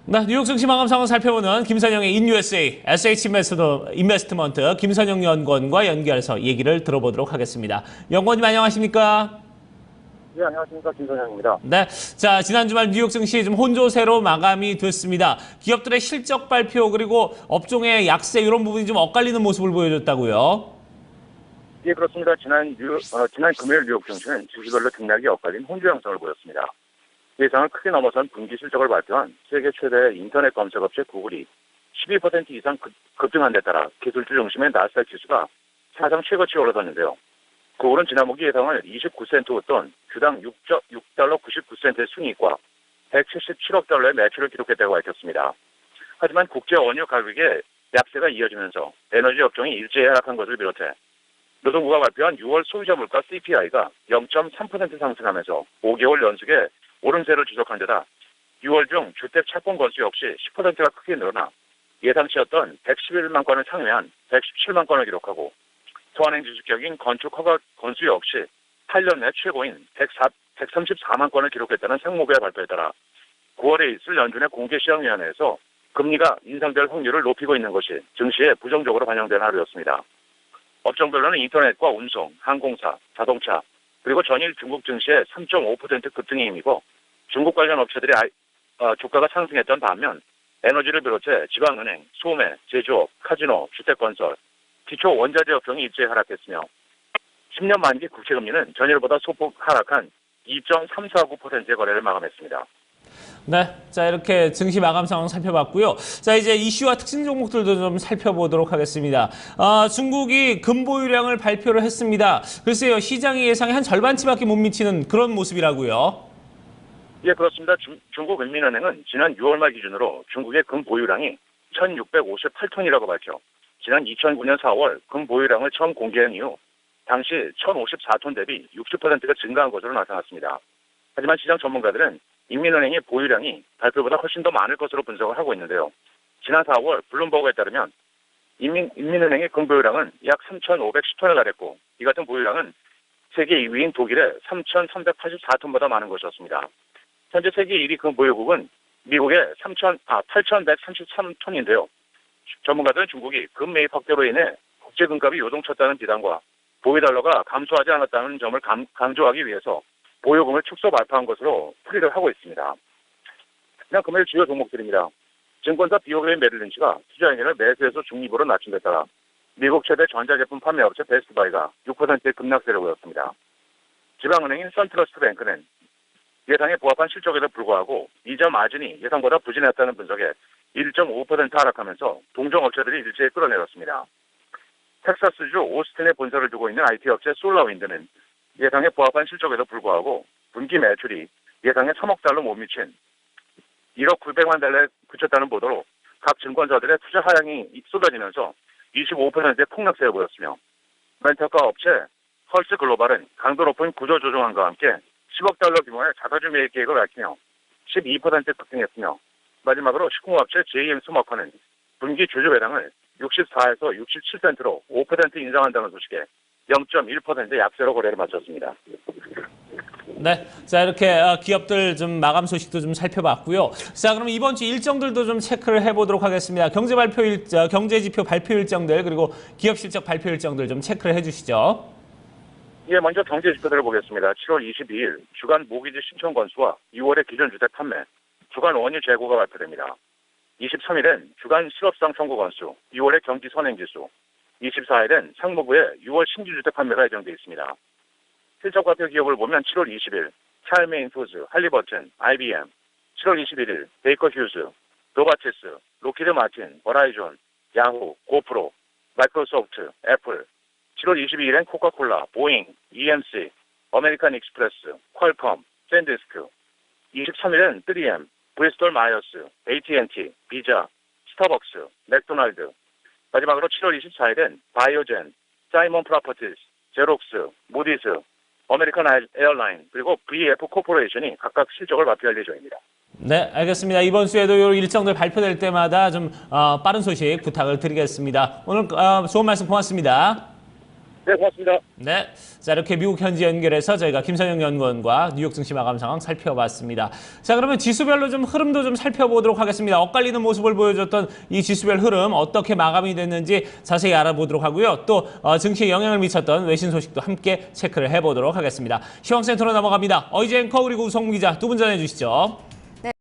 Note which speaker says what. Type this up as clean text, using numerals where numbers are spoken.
Speaker 1: 네, 뉴욕 증시 마감 상황 살펴보는 김선영의 인USA SH 인베스트먼트 김선영 연구원과 연결해서 얘기를 들어보도록 하겠습니다. 연구원님 안녕하십니까?
Speaker 2: 네, 안녕하십니까. 김선영입니다.
Speaker 1: 네, 자 지난 주말 뉴욕 증시 좀 혼조세로 마감이 됐습니다. 기업들의 실적 발표 그리고 업종의 약세 이런 부분이 좀 엇갈리는 모습을 보여줬다고요?
Speaker 2: 예, 그렇습니다. 지난 금요일 뉴욕 증시는 주식별로 등락이 엇갈린 혼조 양상을 보였습니다. 예상을 크게 넘어선 분기 실적을 발표한 세계 최대 인터넷 검색업체 구글이 12% 이상 급등한 데 따라 기술주 중심의 나스닥 지수가 사상 최고치에 올라섰는데요. 구글은 지난 분기 예상을 29센트 웃돈 주당 6달러 99센트의 순이익과 177억 달러의 매출을 기록했다고 밝혔습니다. 하지만 국제 원유 가격의 약세가 이어지면서 에너지 업종이 일제히 하락한 것을 비롯해 노동부가 발표한 6월 소비자 물가 CPI가 0.3% 상승하면서 5개월 연속의 오름세를 지속한 데다 6월 중 주택 착공 건수 역시 10%가 크게 늘어나 예상치였던 111만 건을 상회한 117만 건을 기록하고 소환행 지수격인 건축 허가 건수 역시 8년 내 최고인 134만 건을 기록했다는 상무부의 발표에 따라 9월에 있을 연준의 공개시장위원회에서 금리가 인상될 확률을 높이고 있는 것이 증시에 부정적으로 반영된 하루였습니다. 업종별로는 인터넷과 운송, 항공사, 자동차, 그리고 전일 중국 증시의 3.5% 급등에 힘입어 중국 관련 업체들의 주가가 상승했던 반면 에너지를 비롯해 지방은행, 소매, 제조업, 카지노, 주택건설, 기초 원자재 업종이 일제히 하락했으며 10년 만기 국채금리는 전일보다 소폭 하락한 2.349%의 거래를 마감했습니다.
Speaker 1: 네, 자 이렇게 증시 마감 상황 살펴봤고요. 자 이제 이슈와 특징 종목들도 좀 살펴보도록 하겠습니다. 중국이 금보유량을 발표를 했습니다. 글쎄요, 시장의 예상의 한 절반치밖에 못 미치는 그런 모습이라고요.
Speaker 2: 예, 그렇습니다. 중국 인민은행은 지난 6월 말 기준으로 중국의 금보유량이 1,658톤이라고 밝혀 지난 2009년 4월 금보유량을 처음 공개한 이후 당시 1,054톤 대비 60%가 증가한 것으로 나타났습니다. 하지만 시장 전문가들은 인민은행의 보유량이 발표보다 훨씬 더 많을 것으로 분석을 하고 있는데요. 지난 4월 블룸버그에 따르면 인민은행의 금보유량은 약 3,510톤에 달했고 이 같은 보유량은 세계 2위인 독일의 3,384톤보다 많은 것이었습니다. 현재 세계 1위 금보유국은 미국의 8,133톤인데요. 전문가들은 중국이 금 매입 확대로 인해 국제 금값이 요동쳤다는 비난과 보유달러가 감소하지 않았다는 점을 강조하기 위해서 보유금을 축소 발표한 것으로 풀이를 하고 있습니다. 그냥 금요일 주요 종목들입니다. 증권사 비오그레인 메릴린치가 투자행위를 매수에서 중립으로 낮춘 데 따라 미국 최대 전자제품 판매업체 베스트바이가 6%의 급락세를 보였습니다. 지방은행인 선트러스트뱅크는 예상에 부합한 실적에도 불구하고 이자 마진이 예상보다 부진했다는 분석에 1.5% 하락하면서 동종업체들이 일제히 끌어내렸습니다. 텍사스주 오스틴에 본사를 두고 있는 IT 업체 솔라윈드는 예상에 부합한 실적에도 불구하고 분기 매출이 예상에 3억 달러 못 미친 1억 900만 달러에 그쳤다는 보도로 각 증권사들의 투자 하향이 쏟아지면서 25%의 폭락세를 보였으며 렌터카 업체 헐스 글로벌은 강도 높은 구조 조정안과 함께 10억 달러 규모의 자사주 매입 계획을 밝히며 12% 급등했으며 마지막으로 식품업체 JM 스모커는 분기 주주 배당을 64에서 67센트로 5% 인상한다는 소식에 0.1% 약세로 거래를 마쳤습니다.
Speaker 1: 네, 자 이렇게 기업들 좀 마감 소식도 좀 살펴봤고요. 자 그럼 이번 주 일정들도 좀 체크를 해보도록 하겠습니다. 경제 지표 발표 일정들 그리고 기업 실적 발표 일정들 좀 체크를 해주시죠.
Speaker 2: 예, 먼저 경제 지표들을 보겠습니다. 7월 22일 주간 모기지 신청 건수와 6월의 기존 주택 판매, 주간 원유 재고가 발표됩니다. 23일엔 주간 실업상 청구 건수, 6월의 경기 선행지수, 24일엔 상무부의 6월 신규주택 판매가 예정돼 있습니다. 실적 발표 기업을 보면 7월 20일 찰메인푸드, 할리버튼, IBM, 7월 21일 베이커 휴즈, 노바티스, 로키드 마틴, 버라이존, 야후, 고프로, 마이크로소프트, 애플, 7월 22일엔 코카콜라, 보잉, EMC, 아메리칸 익스프레스, 퀄컴, 샌디스크, 23일엔 3M, 브리스톨 마이어스, AT&T, 비자, 스타벅스, 맥도날드, 마지막으로 7월 24일엔 바이오젠, 사이먼 프로퍼티스, 제록스, 무디스, 아메리칸 에어라인, 그리고 VF 코퍼레이션이 각각 실적을 발표할 예정입니다.
Speaker 1: 네, 알겠습니다. 이번 주에도 이 일정들 발표될 때마다 좀 빠른 소식 부탁을 드리겠습니다. 오늘 좋은 말씀 고맙습니다.
Speaker 2: 네, 고맙습니다.
Speaker 1: 네. 자, 이렇게 미국 현지 연결해서 저희가 김선영 연구원과 뉴욕 증시 마감 상황 살펴봤습니다. 자, 그러면 지수별로 좀 흐름도 좀 살펴보도록 하겠습니다. 엇갈리는 모습을 보여줬던 이 지수별 흐름 어떻게 마감이 됐는지 자세히 알아보도록 하고요. 또 증시에 영향을 미쳤던 외신 소식도 함께 체크를 해보도록 하겠습니다. 시황센터로 넘어갑니다. 어이제 앵커 그리고 우성무 기자 두 분 전해주시죠.